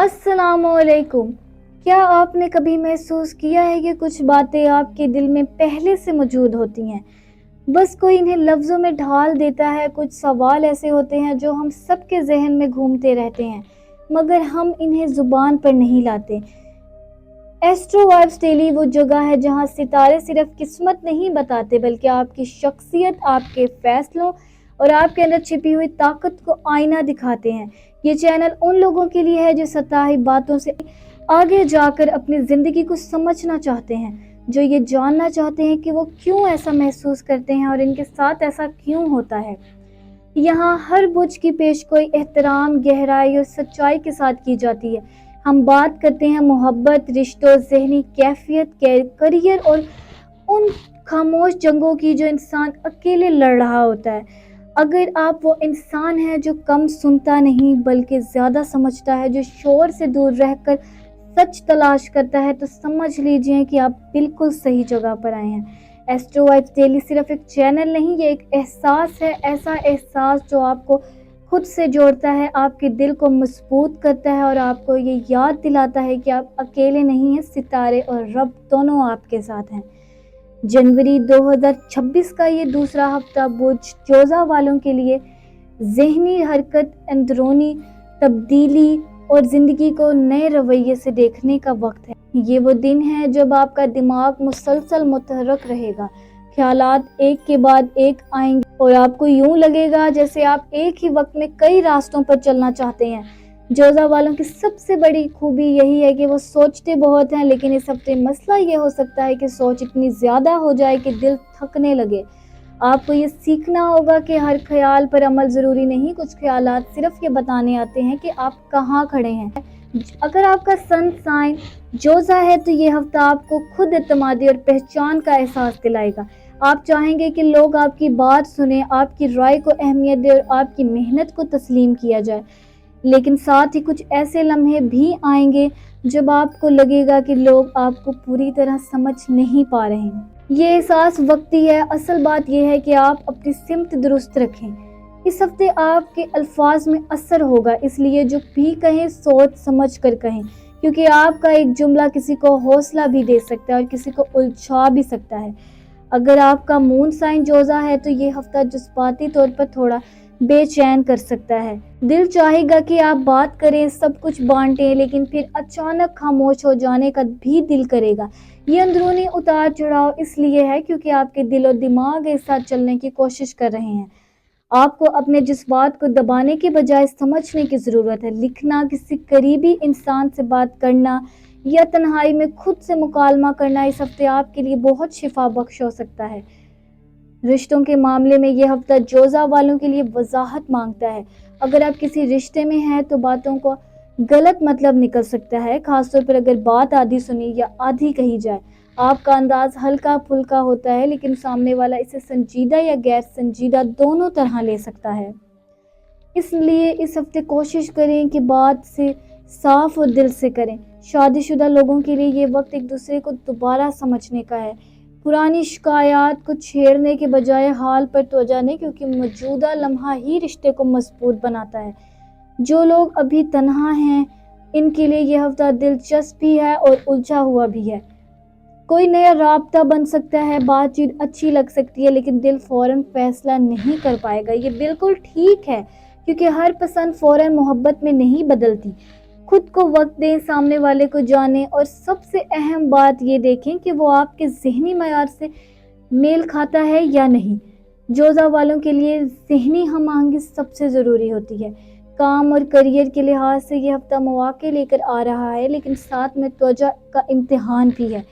अस्सलाम वालेकुम। क्या आपने कभी महसूस किया है कि कुछ बातें आपके दिल में पहले से मौजूद होती हैं, बस कोई इन्हें लफ्ज़ों में ढाल देता है। कुछ सवाल ऐसे होते हैं जो हम सबके जहन में घूमते रहते हैं, मगर हम इन्हें ज़ुबान पर नहीं लाते। एस्ट्रो वाइब्स डेली वो जगह है जहाँ सितारे सिर्फ किस्मत नहीं बताते, बल्कि आपकी शख्सियत, आपके फैसलों और आपके अंदर छिपी हुई ताकत को आईना दिखाते हैं। ये चैनल उन लोगों के लिए है जो सतही बातों से आगे जाकर अपनी ज़िंदगी को समझना चाहते हैं, जो ये जानना चाहते हैं कि वो क्यों ऐसा महसूस करते हैं और इनके साथ ऐसा क्यों होता है। यहाँ हर बुझ की पेशगोई एहतराम, गहराई और सच्चाई के साथ की जाती है। हम बात करते हैं मोहब्बत, रिश्तों, ज़हनी कैफियत, करियर और उन खामोश जंगों की जो इंसान अकेले लड़ रहा होता है। अगर आप वो इंसान हैं जो कम सुनता नहीं बल्कि ज़्यादा समझता है, जो शोर से दूर रहकर सच तलाश करता है, तो समझ लीजिए कि आप बिल्कुल सही जगह पर आए हैं। एस्ट्रो वाइब्स डेली सिर्फ एक चैनल नहीं, ये एक एहसास है, ऐसा एहसास जो आपको खुद से जोड़ता है, आपके दिल को मजबूत करता है और आपको ये याद दिलाता है कि आप अकेले नहीं हैं, सितारे और रब दोनों आपके साथ हैं। जनवरी 2026 का ये दूसरा हफ्ता बुर्ज जोजा वालों के लिए ज़हनी हरकत, अंदरूनी तब्दीली और ज़िंदगी को नए रवैये से देखने का वक्त है। ये वो दिन है जब आपका दिमाग मुसलसल मुतहर्रिक रहेगा, ख्यालात एक के बाद एक आएंगे और आपको यूं लगेगा जैसे आप एक ही वक्त में कई रास्तों पर चलना चाहते हैं। जोजा वालों की सबसे बड़ी खूबी यही है कि वो सोचते बहुत हैं, लेकिन इस हफ्ते मसला ये हो सकता है कि सोच इतनी ज़्यादा हो जाए कि दिल थकने लगे। आपको ये सीखना होगा कि हर ख्याल पर अमल ज़रूरी नहीं, कुछ ख्यालात सिर्फ ये बताने आते हैं कि आप कहाँ खड़े हैं। अगर आपका सन साइन जोजा है तो ये हफ्ता आपको खुद एतमादी और पहचान का एहसास दिलाएगा। आप चाहेंगे कि लोग आपकी बात सुने, आपकी राय को अहमियत दे और आपकी मेहनत को तस्लीम किया जाए। लेकिन साथ ही कुछ ऐसे लम्हे भी आएंगे जब आपको लगेगा कि लोग आपको पूरी तरह समझ नहीं पा रहे हैं। ये एहसास वक्ती है, असल बात यह है कि आप अपनी सिमत दुरुस्त रखें। इस हफ्ते आपके अल्फाज में असर होगा, इसलिए जो भी कहें सोच समझ कर कहें, क्योंकि आपका एक जुमला किसी को हौसला भी दे सकता है और किसी को उलझा भी सकता है। अगर आपका मून साइन जोजा है तो ये हफ्ता जज्बाती तौर पर थोड़ा बेचैन कर सकता है। दिल चाहेगा कि आप बात करें, सब कुछ बांटें, लेकिन फिर अचानक खामोश हो जाने का भी दिल करेगा। ये अंदरूनी उतार चढ़ाव इसलिए है क्योंकि आपके दिल और दिमाग एक साथ चलने की कोशिश कर रहे हैं। आपको अपने जज्बात को दबाने के बजाय समझने की ज़रूरत है। लिखना, किसी करीबी इंसान से बात करना या तन्हाई में खुद से मुकालमा करना इस हफ्ते आपके लिए बहुत शिफा बख्श हो सकता है। रिश्तों के मामले में यह हफ्ता जोजा वालों के लिए वजाहत मांगता है। अगर आप किसी रिश्ते में हैं तो बातों को गलत मतलब निकल सकता है, खासतौर पर अगर बात आधी सुनी या आधी कही जाए। आपका अंदाज हल्का फुल्का होता है, लेकिन सामने वाला इसे संजीदा या गैर संजीदा दोनों तरह ले सकता है। इसलिए इस हफ्ते कोशिश करें कि बात से साफ और दिल से करें। शादीशुदा लोगों के लिए ये वक्त एक दूसरे को दोबारा समझने का है। पुरानी शिकायत को छेड़ने के बजाय हाल पर तवज्जो दें, क्योंकि मौजूदा लम्हा ही रिश्ते को मजबूत बनाता है। जो लोग अभी तन्हा हैं, इनके लिए यह हफ्ता दिलचस्प भी है और उलझा हुआ भी है। कोई नया राब्ता बन सकता है, बातचीत अच्छी लग सकती है, लेकिन दिल फौरन फैसला नहीं कर पाएगा। ये बिल्कुल ठीक है, क्योंकि हर पसंद फौरन मोहब्बत में नहीं बदलती। खुद को वक्त दें, सामने वाले को जानें और सबसे अहम बात ये देखें कि वो आपके ज़हनी मयार से मेल खाता है या नहीं। जोजा वालों के लिए ज़हनी हम आहंगी सबसे ज़रूरी होती है। काम और करियर के लिहाज से ये हफ्ता मौके लेकर आ रहा है, लेकिन साथ में त्वचा का इम्तिहान भी है।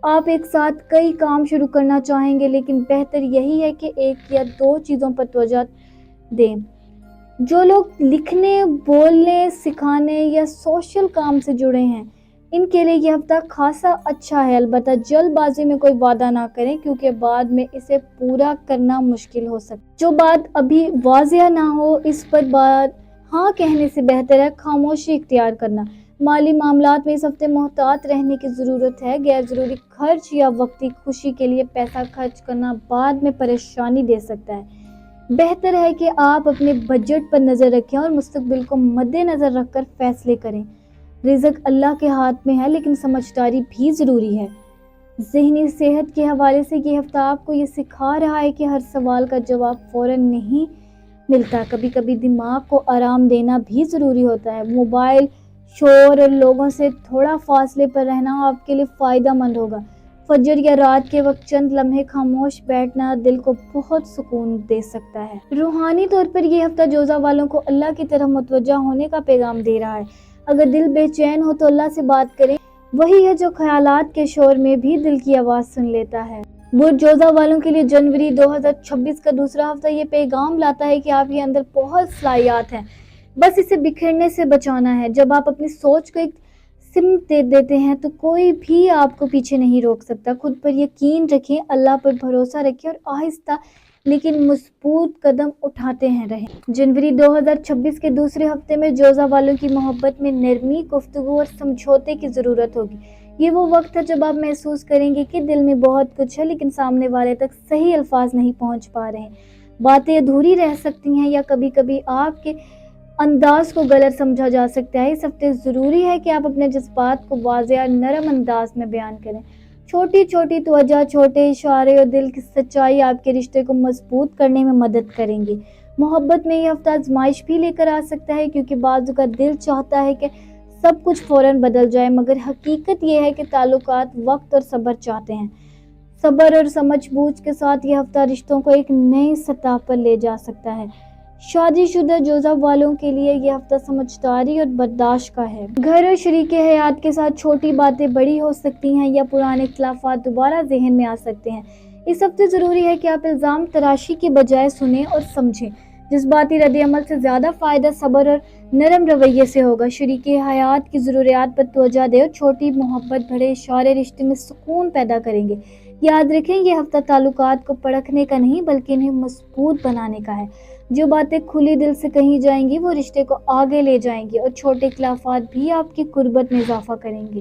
आप एक साथ कई काम शुरू करना चाहेंगे, लेकिन बेहतर यही है कि एक या दो चीज़ों पर तवज्जो दें। जो लोग लिखने, बोलने, सिखाने या सोशल काम से जुड़े हैं, इनके लिए यह हफ्ता खासा अच्छा है। अलबत्ता जल्दबाजी में कोई वादा ना करें, क्योंकि बाद में इसे पूरा करना मुश्किल हो सकता है। जो बात अभी वाज़िया ना हो, इस पर बात हाँ कहने से बेहतर है खामोशी इख्तियार करना। माली मामलात में इस हफ्ते मोहतात रहने की ज़रूरत है। गैर ज़रूरी खर्च या वक्ती खुशी के लिए पैसा खर्च करना बाद में परेशानी दे सकता है। बेहतर है कि आप अपने बजट पर नज़र रखें और मुस्तकबिल को मद्देनज़र रखकर फैसले करें। رزق اللہ کے ہاتھ میں ہے لیکن سمجھداری بھی ضروری ہے۔ ذہنی صحت کے حوالے سے یہ ہفتہ آپ کو یہ سکھا رہا ہے کہ ہر سوال کا جواب فوراً نہیں ملتا، کبھی کبھی دماغ کو آرام دینا بھی ضروری ہوتا ہے۔ موبائل، شور اور لوگوں سے تھوڑا فاصلے پر رہنا آپ کے لیے فائدہ مند ہوگا۔ فجر یا رات کے وقت چند لمحے خاموش بیٹھنا دل کو بہت سکون دے سکتا ہے۔ روحانی طور پر یہ ہفتہ جوزہ والوں کو اللہ کی طرف متوجہ ہونے کا پیغام دے رہا ہے۔ اگر دل بے چین ہو تو اللہ سے بات کریں، وہی ہے جو خیالات کے شور میں بھی دل کی آواز سن لیتا ہے۔ برج جوزہ والوں کے لیے جنوری 2026 کا دوسرا ہفتہ یہ پیغام لاتا ہے کہ آپ کے اندر بہت صلاحیت ہیں، بس اسے بکھرنے سے بچانا ہے۔ جب آپ اپنی سوچ کو ایک سمت دے دیتے ہیں تو کوئی بھی آپ کو پیچھے نہیں روک سکتا۔ خود پر یقین رکھیں، اللہ پر بھروسہ رکھیں اور آہستہ لیکن مضبوط قدم اٹھاتے ہیں رہیں۔ جنوری 2026 کے دوسرے ہفتے میں جوزہ والوں کی محبت میں نرمی، گفتگو اور سمجھوتے کی ضرورت ہوگی۔ یہ وہ وقت ہے جب آپ محسوس کریں گے کہ دل میں بہت کچھ ہے لیکن سامنے والے تک صحیح الفاظ نہیں پہنچ پا رہے ہیں۔ باتیں ادھوری رہ سکتی ہیں یا کبھی کبھی آپ کے انداز کو غلط سمجھا جا سکتا ہے۔ اس ہفتے ضروری ہے کہ آپ اپنے جذبات کو واضح اور نرم انداز میں بیان کریں۔ چھوٹی چھوٹی توجہ، چھوٹے اشارے اور دل کی سچائی آپ کے رشتے کو مضبوط کرنے میں مدد کریں گے۔ محبت میں یہ ہفتہ آزمائش بھی لے کر آ سکتا ہے کیونکہ بعض اوقات دل چاہتا ہے کہ سب کچھ فوراً بدل جائے، مگر حقیقت یہ ہے کہ تعلقات وقت اور صبر چاہتے ہیں۔ صبر اور سمجھ بوجھ کے ساتھ یہ ہفتہ رشتوں کو ایک نئی سطح پر لے جا سکتا ہے۔ شادی شدہ جوزہ والوں کے لیے یہ ہفتہ سمجھداری اور برداشت کا ہے۔ گھر اور شریک حیات کے ساتھ چھوٹی باتیں بڑی ہو سکتی ہیں یا پرانے اختلافات دوبارہ ذہن میں آ سکتے ہیں۔ اس ہفتے ضروری ہے کہ آپ الزام تراشی کی بجائے سنیں اور سمجھیں۔ جذباتی رد عمل سے زیادہ فائدہ صبر اور نرم رویے سے ہوگا۔ شریک حیات کی ضروریات پر توجہ دیں اور چھوٹی محبت بھرے اشارے رشتے میں سکون پیدا کریں گے۔ یاد رکھیں، یہ ہفتہ تعلقات کو پرکھنے کا نہیں بلکہ انہیں مضبوط بنانے کا ہے۔ جو باتیں کھلی دل سے کہی جائیں گی وہ رشتے کو آگے لے جائیں گی اور چھوٹے اختلافات بھی آپ کی قربت میں اضافہ کریں گے۔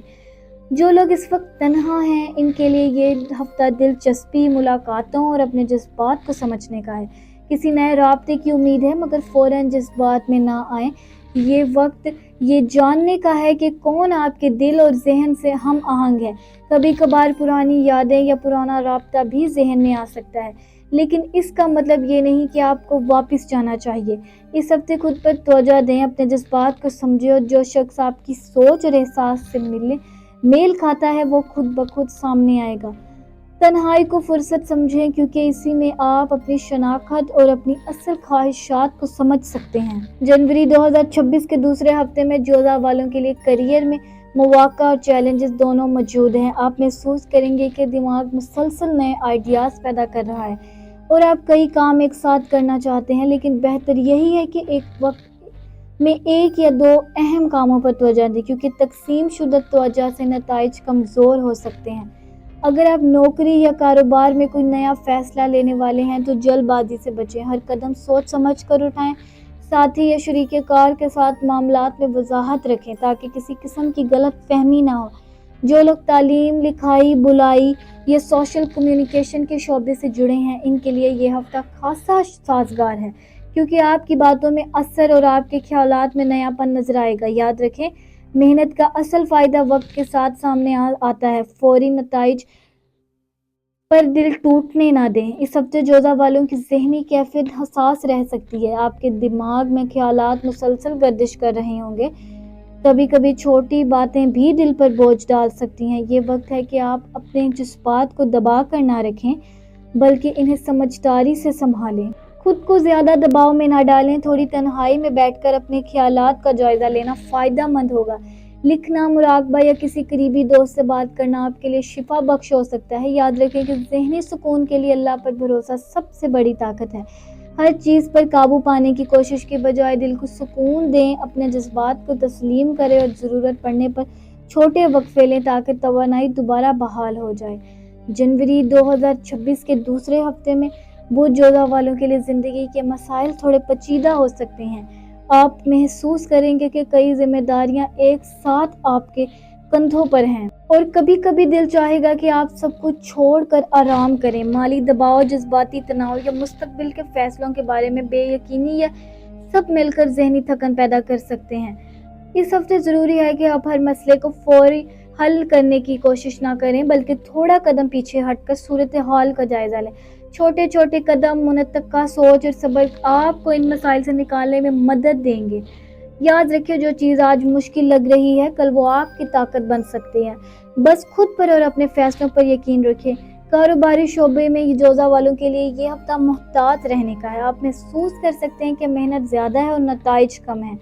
جو لوگ اس وقت تنہا ہیں ان کے لیے یہ ہفتہ دلچسپی، ملاقاتوں اور اپنے جذبات کو سمجھنے کا ہے۔ کسی نئے رابطے کی امید ہے مگر فوراً جذبات میں نہ آئیں۔ یہ وقت یہ جاننے کا ہے کہ کون آپ کے دل اور ذہن سے ہم آہنگ ہے۔ کبھی کبھار پرانی یادیں یا پرانا رابطہ بھی ذہن میں آ سکتا ہے، لیکن اس کا مطلب یہ نہیں کہ آپ کو واپس جانا چاہیے۔ اس ہفتے خود پر توجہ دیں، اپنے جذبات کو سمجھیں اور جو شخص آپ کی سوچ اور احساس سے میل کھاتا ہے وہ خود بخود سامنے آئے گا۔ تنہائی کو فرصت سمجھیں کیونکہ اسی میں آپ اپنی شناخت اور اپنی اصل خواہشات کو سمجھ سکتے ہیں۔ جنوری 2026 کے دوسرے ہفتے میں جوزہ والوں کے لیے کیریئر میں مواقع اور چیلنجز دونوں موجود ہیں۔ آپ محسوس کریں گے کہ دماغ مسلسل نئے آئیڈیاز پیدا کر رہا ہے اور آپ کئی کام ایک ساتھ کرنا چاہتے ہیں، لیکن بہتر یہی ہے کہ ایک وقت میں ایک یا دو اہم کاموں پر توجہ دیں کیونکہ تقسیم شدہ توجہ سے نتائج کمزور ہو سکتے ہیں۔ اگر آپ نوکری یا کاروبار میں کوئی نیا فیصلہ لینے والے ہیں تو جلد بازی سے بچیں، ہر قدم سوچ سمجھ کر اٹھائیں۔ ساتھی یا شریک کار کے ساتھ معاملات میں وضاحت رکھیں تاکہ کسی قسم کی غلط فہمی نہ ہو۔ جو لوگ تعلیم، لکھائی، بلائی یا سوشل کمیونیکیشن کے شعبے سے جڑے ہیں ان کے لیے یہ ہفتہ خاصا سازگار ہے کیونکہ آپ کی باتوں میں اثر اور آپ کے خیالات میں نیا پن نظر آئے گا۔ یاد رکھیں، محنت کا اصل فائدہ وقت کے ساتھ سامنے آتا ہے، فوری نتائج پر دل ٹوٹنے نہ دیں۔ اس ہفتے جوزہ والوں کی ذہنی کیفیت حساس رہ سکتی ہے، آپ کے دماغ میں خیالات مسلسل گردش کر رہے ہوں گے، کبھی کبھی چھوٹی باتیں بھی دل پر بوجھ ڈال سکتی ہیں۔ یہ وقت ہے کہ آپ اپنے جذبات کو دبا کر نہ رکھیں بلکہ انہیں سمجھداری سے سنبھالیں۔ خود کو زیادہ دباؤ میں نہ ڈالیں، تھوڑی تنہائی میں بیٹھ کر اپنے خیالات کا جائزہ لینا فائدہ مند ہوگا۔ لکھنا، مراقبہ یا کسی قریبی دوست سے بات کرنا آپ کے لیے شفا بخش ہو سکتا ہے۔ یاد رکھیں کہ ذہنی سکون کے لیے اللہ پر بھروسہ سب سے بڑی طاقت ہے۔ ہر چیز پر قابو پانے کی کوشش کے بجائے دل کو سکون دیں، اپنے جذبات کو تسلیم کریں اور ضرورت پڑنے پر چھوٹے وقفے لیں تاکہ توانائی دوبارہ بحال ہو جائے۔ جنوری 2026 کے دوسرے ہفتے میں برج جوزہ والوں کے لیے زندگی کے مسائل تھوڑے پیچیدہ ہو سکتے ہیں۔ آپ محسوس کریں گے کہ کئی ذمہ داریاں ایک ساتھ آپ کے کندھوں پر ہیں اور کبھی کبھی دل چاہے گا کہ آپ سب کچھ چھوڑ کر آرام کریں۔ مالی دباؤ، جذباتی تناؤ یا مستقبل کے فیصلوں کے بارے میں بے یقینی یا سب مل کر ذہنی تھکن پیدا کر سکتے ہیں۔ इस हफ्ते ज़रूरी है कि आप हर मसले को फौरी हल करने की कोशिश ना करें, बल्कि थोड़ा कदम पीछे हटकर सूरत हाल का जायज़ा लें। छोटे छोटे कदम, मुनतक़ा सोच और सब्र आपको इन मसाइल से निकालने में मदद देंगे। याद रखिए, जो चीज़ आज मुश्किल लग रही है, कल वो आपकी ताकत बन सकती है। बस खुद पर और अपने फैसलों पर यकीन रखें। कारोबारी शोबे में जोजा वालों के लिए ये हफ्ता मुहतात रहने का है। आप महसूस कर सकते हैं कि मेहनत ज़्यादा है और नताइज कम है,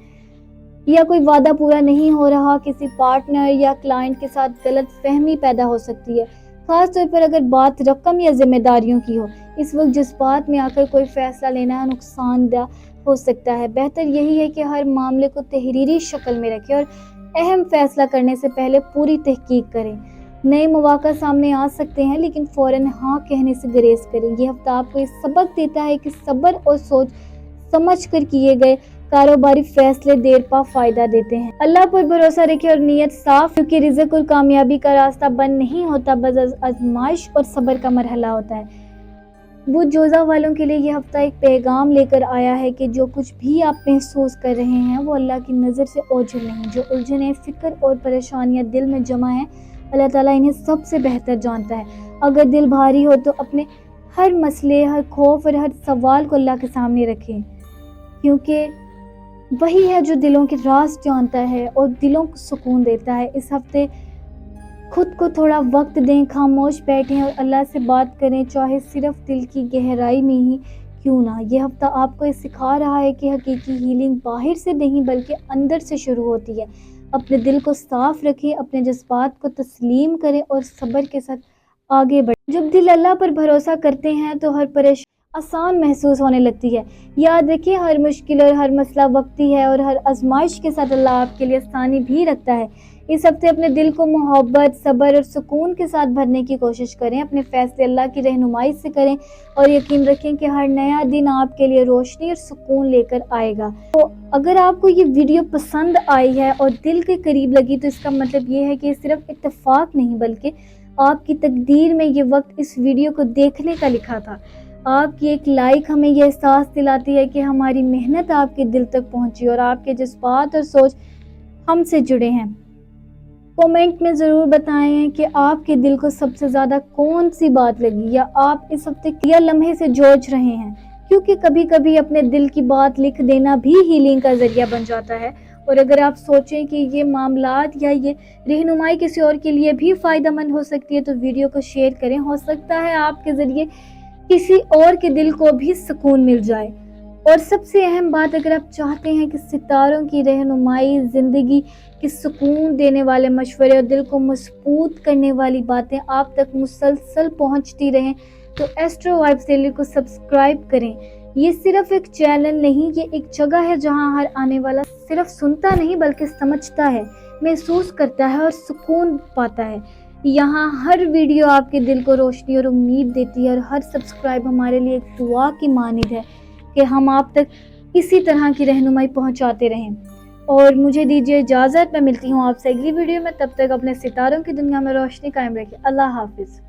या कोई वादा पूरा नहीं हो रहा। किसी पार्टनर या क्लाइंट के साथ गलत फहमी पैदा हो सकती है, खास तौर पर अगर बात रकम या जिम्मेदारियों की हो। इस वक्त जज्बात में आकर कोई फैसला लेना नुकसानदेह हो सकता है। बेहतर यही है कि हर मामले को तहरीरी शक्ल में रखें और अहम फैसला करने से पहले पूरी तहकीक करें। नए मौका सामने आ सकते हैं, लेकिन फौरन हाँ कहने से गुरेज करें। ये हफ्ता आपको ये सबक देता है कि सब्र और सोच समझ कर किए गए कारोबारी फैसले देर पा फायदा देते हैं। अल्लाह पर भरोसा रखें और नीयत साफ, क्योंकि रिज़्क और कामयाबी का रास्ता बंद नहीं होता, बस आजमाइश और सब्र का मरहला होता है। वो जोजा वालों के लिए ये हफ्ता एक पैगाम लेकर आया है कि जो कुछ भी आप महसूस कर रहे हैं वो अल्लाह की नज़र से ओझल नहीं। जो उलझने, फिक्र और परेशानियां दिल में जमा हैं, अल्लाह ताला इन्हें सबसे बेहतर जानता है। अगर दिल भारी हो तो अपने हर मसले, हर खौफ और हर सवाल को अल्लाह के सामने रखें, क्योंकि वही है जो दिलों के राज जानता है और दिलों को सुकून देता है। इस हफ्ते खुद को थोड़ा वक्त दें, खामोश बैठें और अल्लाह से बात करें, चाहे सिर्फ दिल की गहराई में ही क्यों ना। ये हफ्ता आपको ये सिखा रहा है कि हकीकी हीलिंग बाहर से नहीं बल्कि अंदर से शुरू होती है। अपने दिल को साफ रखें, अपने जज्बात को तस्लीम करें और सब्र के साथ आगे बढ़ें। जब दिल अल्लाह पर भरोसा करते हैं तो हर परेशानी आसान महसूस होने लगती है। याद रखिए, हर मुश्किल और हर मसला वक्ती है और हर आजमाइश के साथ अल्लाह आपके लिए आसानी भी रखता है। इस हफ्ते अपने दिल को मोहब्बत, सब्र और सुकून के साथ भरने की कोशिश करें। अपने फैसले अल्लाह की रहनुमाई से करें और यकीन रखें कि हर नया दिन आपके लिए रोशनी और सुकून लेकर आएगा। तो अगर आपको ये वीडियो पसंद आई है और दिल के करीब लगी, तो इसका मतलब ये है कि सिर्फ इत्तेफाक नहीं बल्कि आपकी तकदीर में ये वक्त इस वीडियो को देखने का लिखा था। आपकी एक लाइक हमें यह एहसास दिलाती है कि हमारी मेहनत आपके दिल तक पहुंची और आपके जज्बात और सोच हमसे जुड़े हैं। कमेंट में ज़रूर बताएं कि आपके दिल को सबसे ज़्यादा कौन सी बात लगी, या आप इस हफ्ते क्या लम्हे से जूझ रहे हैं, क्योंकि कभी कभी अपने दिल की बात लिख देना भी हीलिंग का ज़रिया बन जाता है। और अगर आप सोचें कि ये मामलात या ये रहनुमाई किसी और के लिए भी फ़ायदेमंद हो सकती है, तो वीडियो को शेयर करें। हो सकता है आपके ज़रिए किसी और के दिल को भी सुकून मिल जाए। और सबसे अहम बात, अगर आप चाहते हैं कि सितारों की रहनुमाई, ज़िंदगी के सुकून देने वाले मशवरे और दिल को मजबूत करने वाली बातें आप तक मुसलसल पहुंचती रहें, तो एस्ट्रो वाइब्स डेली को सब्सक्राइब करें। ये सिर्फ एक चैनल नहीं, ये एक जगह है जहां हर आने वाला सिर्फ सुनता नहीं बल्कि समझता है, महसूस करता है और सुकून पाता है। यहाँ हर वीडियो आपके दिल को रोशनी और उम्मीद देती है, और हर सब्सक्राइब हमारे लिए एक दुआ की मानिद है कि हम आप तक इसी तरह की रहनुमाई पहुँचाते रहें। और मुझे दीजिए इजाज़त, मैं मिलती हूँ आपसे अगली वीडियो में। तब तक अपने सितारों की दुनिया में रोशनी कायम रखिए। अल्लाह हाफिज़।